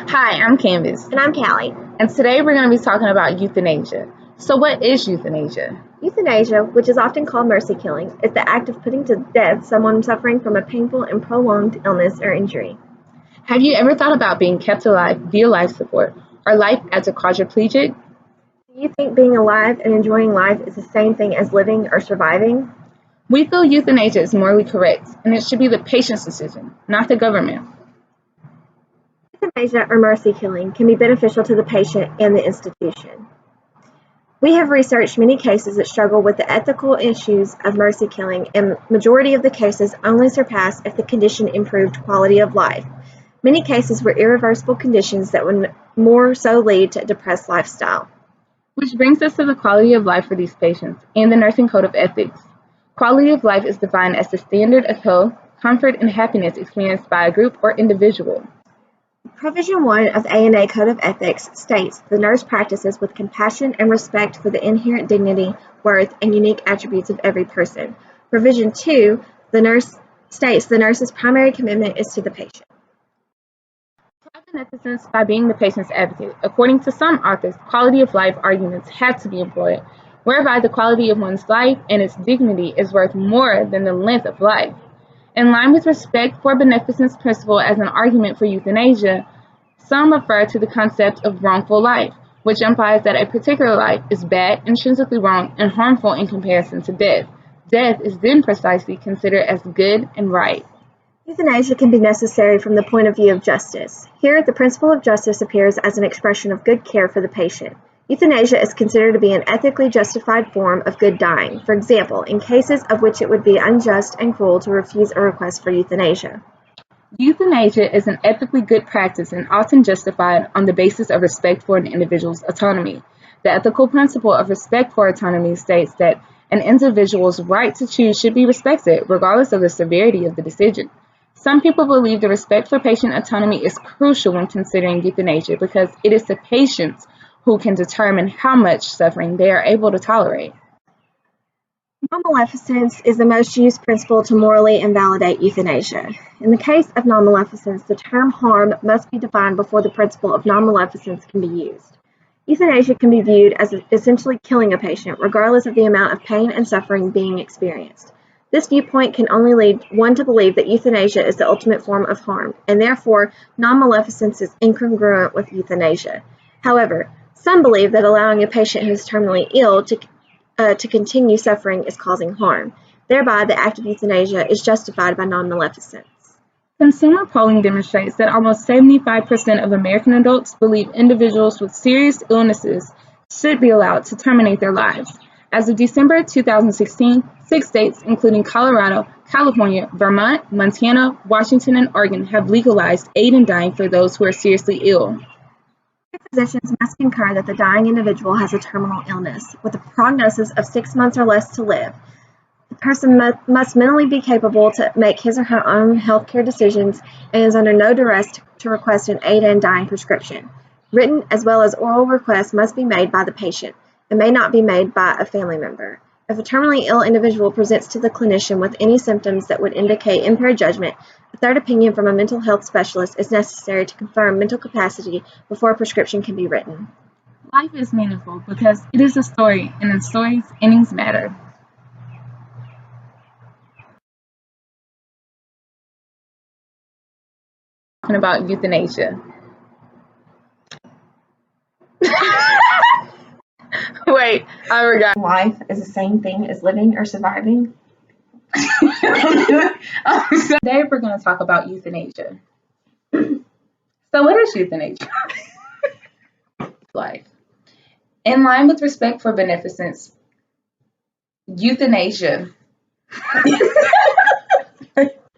Hi, I'm Kanvis. And I'm Kalli. And today we're going to be talking about euthanasia. So what is euthanasia? Euthanasia, which is often called mercy killing, is the act of putting to death someone suffering from a painful and prolonged illness or injury. Have you ever thought about being kept alive via life support or life as a quadriplegic? Do you think being alive and enjoying life is the same thing as living or surviving? We feel euthanasia is morally correct and it should be the patient's decision, not the government. Euthanasia or mercy killing can be beneficial to the patient and the institution. We have researched many cases that struggle with the ethical issues of mercy killing, and majority of the cases only surpass if the condition improved quality of life. Many cases were irreversible conditions that would more so lead to a depressed lifestyle. Which brings us to the quality of life for these patients and the nursing code of ethics. Quality of life is defined as the standard of health, comfort, and happiness experienced by a group or individual. Provision 1 of the ANA Code of Ethics states the nurse practices with compassion and respect for the inherent dignity, worth, and unique attributes of every person. Provision 2, the nurse states the nurse's primary commitment is to the patient. Beneficence by being the patient's advocate. According to some authors, quality of life arguments have to be employed, whereby the quality of one's life and its dignity is worth more than the length of life. In line with respect for beneficence principle as an argument for euthanasia, some refer to the concept of wrongful life, which implies that a particular life is bad, intrinsically wrong, and harmful in comparison to death. Death is then precisely considered as good and right. Euthanasia can be necessary from the point of view of justice. Here, the principle of justice appears as an expression of good care for the patient. Euthanasia is considered to be an ethically justified form of good dying, for example, in cases of which it would be unjust and cruel to refuse a request for euthanasia. Euthanasia is an ethically good practice and often justified on the basis of respect for an individual's autonomy. The ethical principle of respect for autonomy states that an individual's right to choose should be respected, regardless of the severity of the decision. Some people believe the respect for patient autonomy is crucial when considering euthanasia because it is the patients who can determine how much suffering they are able to tolerate. Non-maleficence is the most used principle to morally invalidate euthanasia. In the case of non-maleficence, the term harm must be defined before the principle of non-maleficence can be used. Euthanasia can be viewed as essentially killing a patient, regardless of the amount of pain and suffering being experienced. This viewpoint can only lead one to believe that euthanasia is the ultimate form of harm, and therefore non-maleficence is incongruent with euthanasia. However, some believe that allowing a patient who is terminally ill to continue suffering is causing harm. Thereby, the act of euthanasia is justified by non-maleficence. Consumer polling demonstrates that almost 75% of American adults believe individuals with serious illnesses should be allowed to terminate their lives. As of December 2016, 6 states, including Colorado, California, Vermont, Montana, Washington, and Oregon, have legalized aid in dying for those who are seriously ill. Physicians must concur that the dying individual has a terminal illness, with a prognosis of 6 months or less to live. The person must mentally be capable to make his or her own healthcare decisions and is under no duress to request an aid in dying prescription. Written as well as oral requests must be made by the patient and may not be made by a family member. If a terminally ill individual presents to the clinician with any symptoms that would indicate impaired judgment, a third opinion from a mental health specialist is necessary to confirm mental capacity before a prescription can be written. Life is meaningful because it is a story, and in stories, endings matter. Talking about euthanasia. Wait, I forgot. Life is the same thing as living or surviving. Today we're going to talk about euthanasia. So what is euthanasia? Life. In line with respect for beneficence, euthanasia.